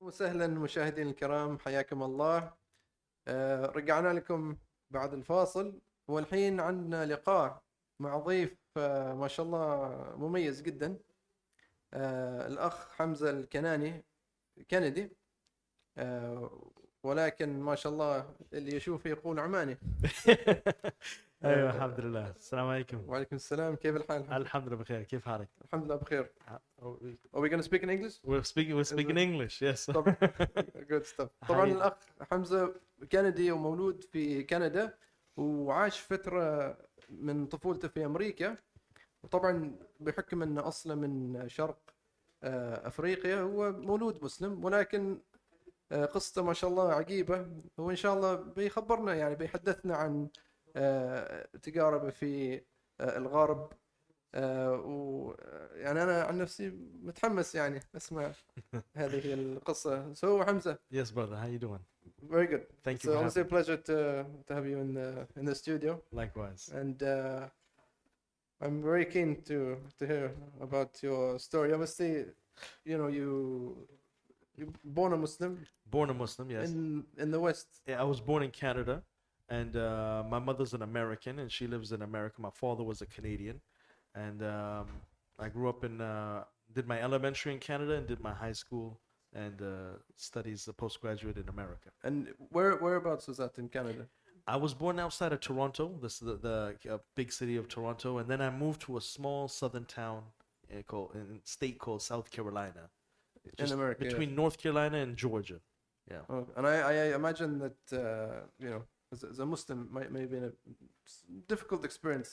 وسهلا مشاهدينا الكرام، حياكم الله. رجعنا لكم بعد الفاصل، والحين عندنا لقاء مع ضيف ما شاء الله مميز جدا. الأخ حمزة الكناني كندي. ولكن ما شاء الله اللي يشوفه يقول عماني. ايوه الحمد لله. السلام عليكم. وعليكم السلام، كيف الحال حمزة؟ الحمد لله بخير. كيف حالك؟ الحمد لله بخير. Oh, Are we going to speak in English? we're speaking English. Yes. طب good stuff. طبعا الأخ حمزة كندي ومولود في كندا، وعاش فترة من طفولته في أمريكا. وطبعا بحكم أنه أصله من شرق أفريقيا، هو مولود مسلم، ولكن قصته ما شاء الله عجيبة. هو إن شاء الله بيخبرنا، يعني بيحدثنا عن تجاربه في الغرب. ويعني أنا عن نفسي متحمس يعني أسمع هذه القصة. So حمزة. Yes, brother. How you doing? Very good. Thank you So for honestly a having me. pleasure to have you in the studio. Likewise. And I'm very keen to hear about your story. Obviously, you know, you born a Muslim Born a Muslim, yes. in the West. Yeah, I was born in Canada, and my mother's an American, and she lives in America. My father was a Canadian, and I grew up in, did my elementary in Canada and did my high school and studies postgraduate in America. And whereabouts was that in Canada? I was born outside of Toronto, the big city of Toronto, and then I moved to a small southern town state called South Carolina, just America, between yes. North Carolina and Georgia. Yeah. Oh, and I imagine that you know, as a Muslim may have been a difficult experience.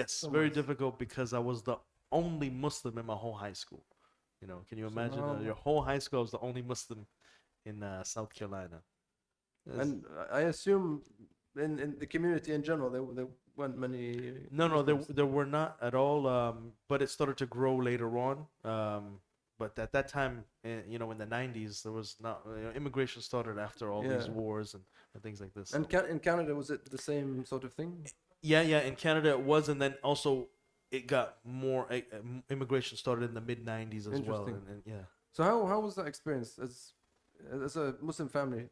Yes, very difficult because I was the only Muslim in my whole high school. You know, can you imagine your whole high school? I was the only Muslim in South Carolina. And I assume in the community in general, there weren't many. No, there were not at all. But it started to grow later on. But at that time, you know, in the 90s, there was not, immigration started after all these wars and things like this. And in Canada, was it the same sort of thing? Yeah, in Canada it was, and then also it got more, immigration started in the mid 90s as well. And yeah. So how was that experience as a Muslim family?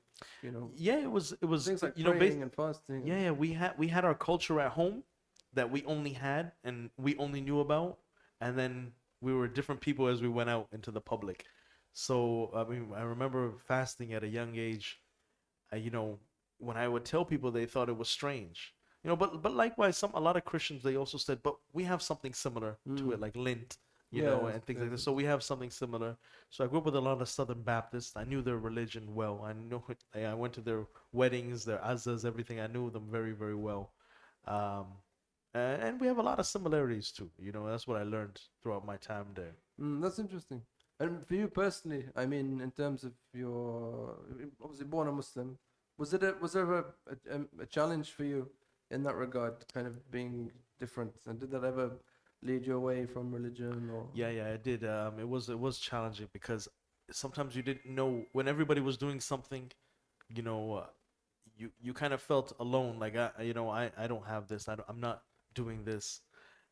You know. Yeah, it was things like you know, praying and fasting. Yeah, we had our culture at home that we only had and we only knew about, and then we were different people as we went out into the public. So I mean, I remember fasting at a young age. You know, when I would tell people, they thought it was strange. You know, but likewise, a lot of Christians, they also said, but we have something similar to it, like Lent, you know, and things like this. So we have something similar. So I grew up with a lot of Southern Baptists. I knew their religion well. I know it. I went to their weddings, their azas, everything. I knew them very, very well. And we have a lot of similarities too. You know, that's what I learned throughout my time there. That's interesting. And for you personally, I mean, in terms of your obviously born a Muslim, was there a challenge for you in that regard, kind of being different, and did that ever lead you away from religion? Or yeah, it did. It was challenging because sometimes you didn't know when everybody was doing something, you know, you kind of felt alone, like I don't have this, I'm not doing this.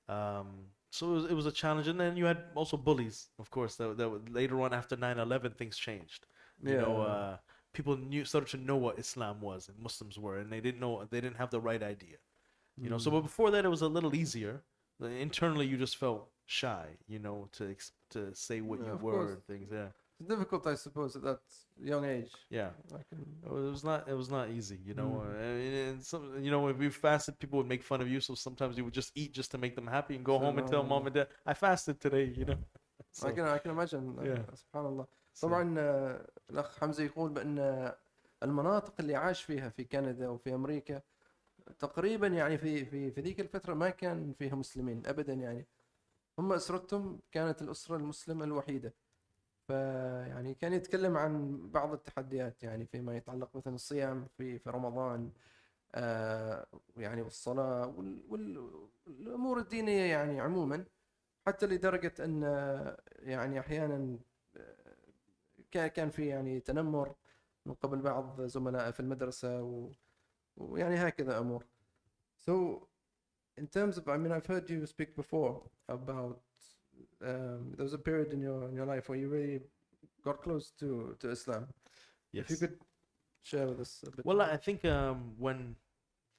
So it was a challenge, and then you had also bullies, of course. That later on after 9/11, things changed. You know, people started to know what Islam was and Muslims were, and they didn't have the right idea. You know, so but before that it was a little easier. Internally, you just felt shy, you know, to say what you were and things. Yeah. It's difficult, I suppose, at that young age. Yeah, it was not easy, you know. And some, you know, if you fasted, people would make fun of you. So sometimes you would just eat just to make them happy and go home and tell mom and dad, I fasted today, you know. So, I can imagine. سبحان الله. طبعا الأخ حمزة يقول بأن المناطق اللي عاش فيها في كندا وفي أمريكا تقريبا يعني في ذيك الفترة ما كان فيها مسلمين أبدا. يعني هم أسرتهم كانت الأسرة المسلمة الوحيدة. فيعني كان يتكلم عن بعض التحديات، يعني فيما يتعلق مثلا الصيام في رمضان، يعني والصلاة والأمور الدينية يعني عموما، حتى لدرجة أن يعني أحيانا كان في يعني تنمر من قبل بعض زملائه في المدرسة ويعني هكذا أمور. So in terms of, I mean, I've heard you speak before about there was a period in your life where you really got close to Islam. Yes. If you could share with us a bit. Well, I think when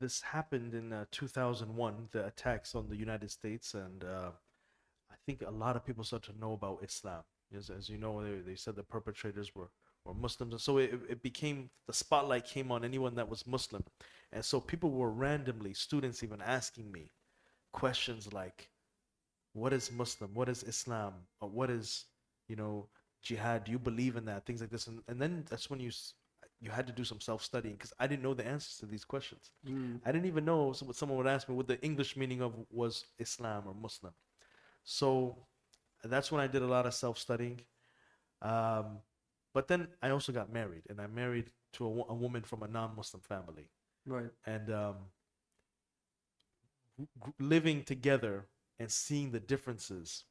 this happened in 2001, the attacks on the United States, and I think a lot of people started to know about Islam. As you know, they said the perpetrators were Muslims, and so it became, the spotlight came on anyone that was Muslim, and so people were randomly, students even asking me questions like, what is Muslim? What is Islam? Or what is, jihad? Do you believe in that? Things like this, and then that's when you had to do some self-studying, because I didn't know the answers to these questions. I didn't even know what someone would ask me what the English meaning of was Islam or Muslim. So that's when I did a lot of self-studying. But then I also got married, and I married to a woman from a non-Muslim family. Right. And living together and seeing the differences,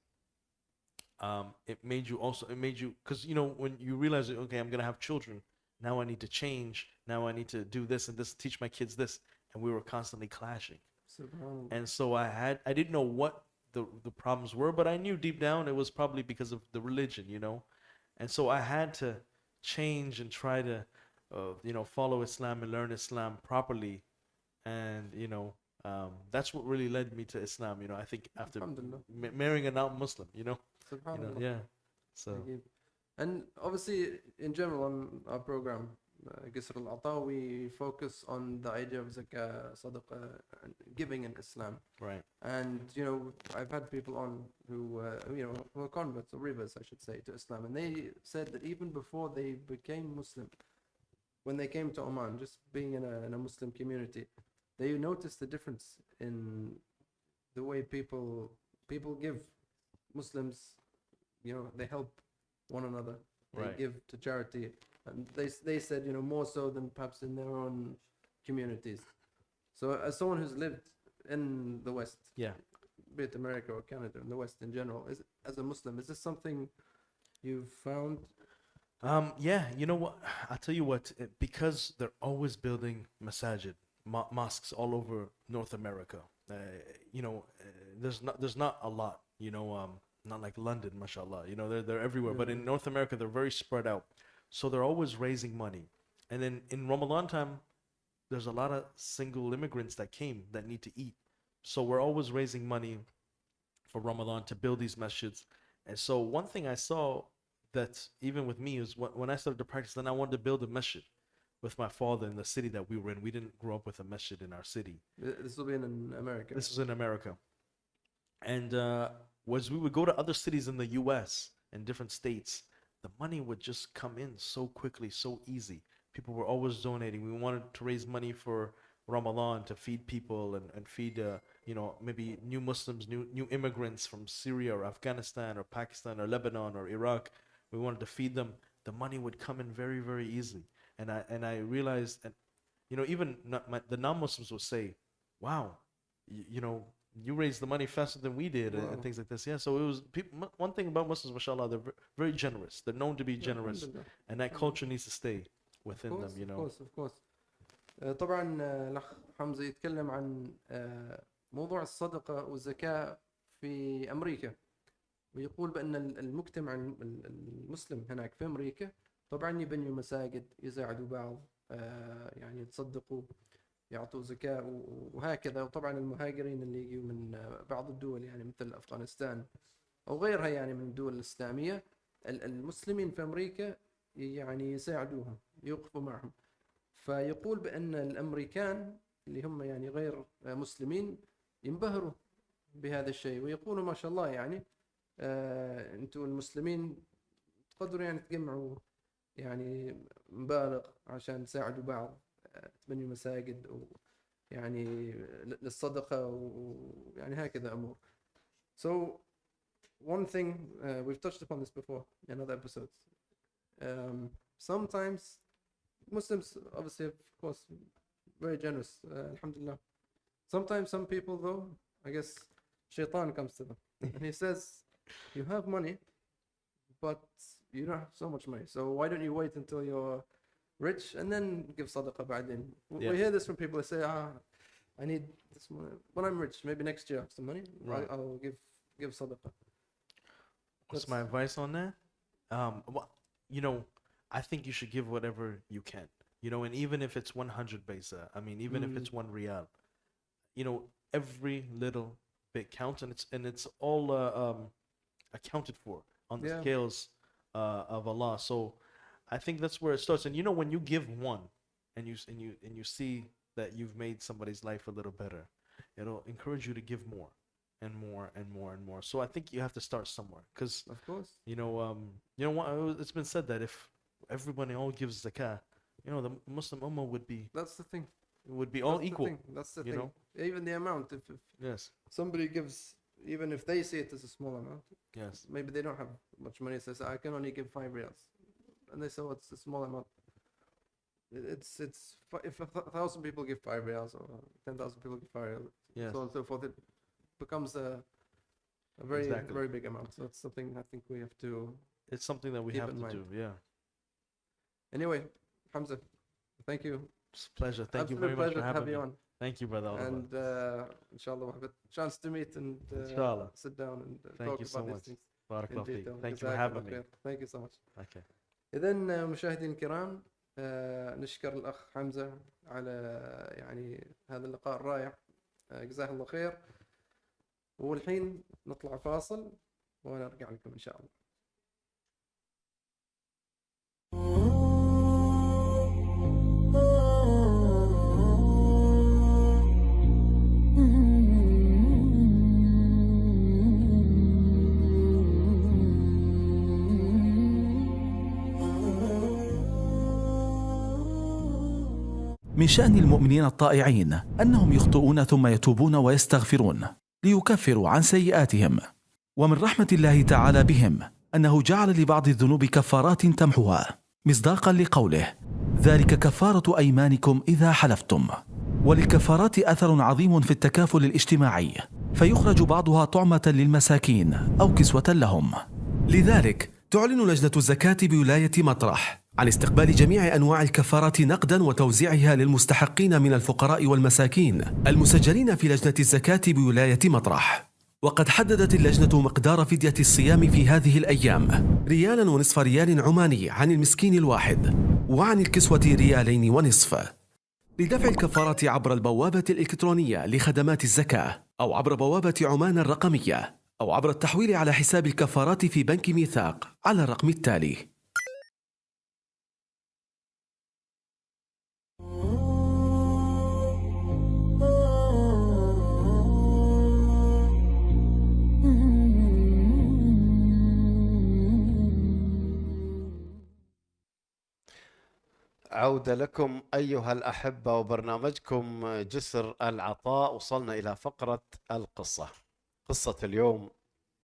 it made you, because when you realize, okay, I'm gonna have children, now I need to change, now I need to do this and this, teach my kids this, and we were constantly clashing. And so I didn't know what the problems were, but I knew deep down it was probably because of the religion, and so I had to change and try to follow Islam and learn Islam properly, and that's what really led me to Islam. I think after marrying a non-Muslim, yeah. So, and obviously in general on our program, العطاء, we focus on the idea of zakah, sadaqah, and giving in Islam. Right. And I've had people on who who are converts or reverts, I should say, to Islam, and they said that even before they became Muslim, when they came to Oman, just being in a Muslim community, they noticed the difference in the way people give. Muslims, they help one another. They Right. give to charity. And they said, more so than perhaps in their own communities. So as someone who's lived in the West, yeah. be it America or Canada, in the West in general, as a Muslim, is this something you've found? Yeah, you know what? I'll tell you what, because they're always building masajid, mosques all over North America. There's not a lot, not like London, mashallah. They're everywhere, but in North America they're very spread out. So they're always raising money. And then in Ramadan time, there's a lot of single immigrants that came that need to eat. So we're always raising money for Ramadan to build these masjids. And so one thing I saw that even with me is when I started to practice, then I wanted to build a masjid with my father in the city that we were in. We didn't grow up with a masjid in our city. This will be in America. This was in America. And as we would go to other cities in the US and different states, the money would just come in so quickly, so easy. People were always donating. We wanted to raise money for Ramadan to feed people and feed, maybe new Muslims, new immigrants from Syria or Afghanistan or Pakistan or Lebanon or Iraq. We wanted to feed them. The money would come in very, very easily. And I realized, and even the non-Muslims would say, "Wow, you raised the money faster than we did," and things like this. Yeah, so it was people. One thing about Muslims, mashallah, they're very generous. They're known to be generous, and that culture needs to stay within them. Of course. طبعا الأخ حمزة يتكلم عن موضوع الصدقة والزكاة في أمريكا، ويقول بأن المجتمع المسلم هناك في أمريكا طبعا يبنوا مساجد، يساعدوا بعض، يعني يتصدقوا، يعطوا زكاة وهكذا. وطبعا المهاجرين اللي يجوا من بعض الدول، يعني مثل أفغانستان أو غيرها، يعني من الدول الإسلامية، المسلمين في أمريكا يعني يساعدوهم، يوقفوا معهم. فيقول بأن الأمريكان اللي هم يعني غير مسلمين ينبهروا بهذا الشيء، ويقولوا ما شاء الله، يعني أنتم المسلمين تقدروا يعني تجمعوا يعني مبالغ عشان تساعدوا بعض، تبنوا مساجد يعني للصدقة ويعني هكذا أمور. So one thing we've touched upon this before in other episodes. Sometimes Muslims, obviously, of course, very generous, alhamdulillah. Sometimes some people, though, I guess shaitan comes to them and he says, you have money, but you don't have so much money, so why don't you wait until you're rich and then give sadaqah بعدين. Yeah. We hear this from people. They say, I need this money when I'm rich, maybe next year I have some money, right. I'll give sadaqah. What's my advice on that? you know, I think you should give whatever you can, you know, and even if it's 100 paisa, I mean, even if it's 1 riyal, you know, every little bit counts, and it's all accounted for on the scales of Allah. So I think that's where it starts. And you know, when you give one, and you see that you've made somebody's life a little better, it'll encourage you to give more and more and more and more. So I think you have to start somewhere, because of course, you know what, it's been said that if everybody all gives zakah, you know, the Muslim ummah would be, that's the thing. it would be all equal. That's the you thing. know? Even the amount, if Yes. somebody gives, even if they see it as a small amount, Yes. maybe they don't have much money, says I can only give 5 riyals, and they say, oh, it's a small amount. It's if 1,000 people give 5 riyals, or 10,000 people give 5 riyals, Yes. so on and so forth, it becomes a very very big amount. So that's something I think we have to. It's something that we keep have in to mind. do. Yeah. Anyway, Hamza, thank you. It's a pleasure. Thank you Absolute very much pleasure for to have having you me. on. Thank you, brother. Oliver. And inshallah, we'll have a chance to meet and Inshallah. sit down and Thank talk you so about much. these things. Barakallah in feek. detail. Thank you for جزاك having الله me. خير. Thank you so much. Okay. إذن مشاهدينا الكرام، نشكر الأخ حمزة على يعني هذا اللقاء الرائع، جزاه الله خير. والحين نطلع فاصل ونرجع لكم إن شاء الله. من شأن المؤمنين الطائعين أنهم يخطئون ثم يتوبون ويستغفرون ليكفروا عن سيئاتهم، ومن رحمة الله تعالى بهم أنه جعل لبعض الذنوب كفارات تمحوها، مصداقا لقوله: ذلك كفارة أيمانكم إذا حلفتم. وللكفارات أثر عظيم في التكافل الاجتماعي، فيخرج بعضها طعمة للمساكين أو كسوة لهم. لذلك تعلن لجنة الزكاة بولاية مطرح عن استقبال جميع أنواع الكفارات نقدا وتوزيعها للمستحقين من الفقراء والمساكين المسجلين في لجنة الزكاة بولاية مطرح. وقد حددت اللجنة مقدار فدية الصيام في هذه الأيام 1.5 ريال عماني عن المسكين الواحد، وعن الكسوة 2.5 ريال. لدفع الكفارة عبر البوابة الإلكترونية لخدمات الزكاة، أو عبر بوابة عمان الرقمية، أو عبر التحويل على حساب الكفارات في بنك ميثاق على الرقم التالي: عودة لكم أيها الأحبة وبرنامجكم جسر العطاء. وصلنا إلى فقرة القصة. قصة اليوم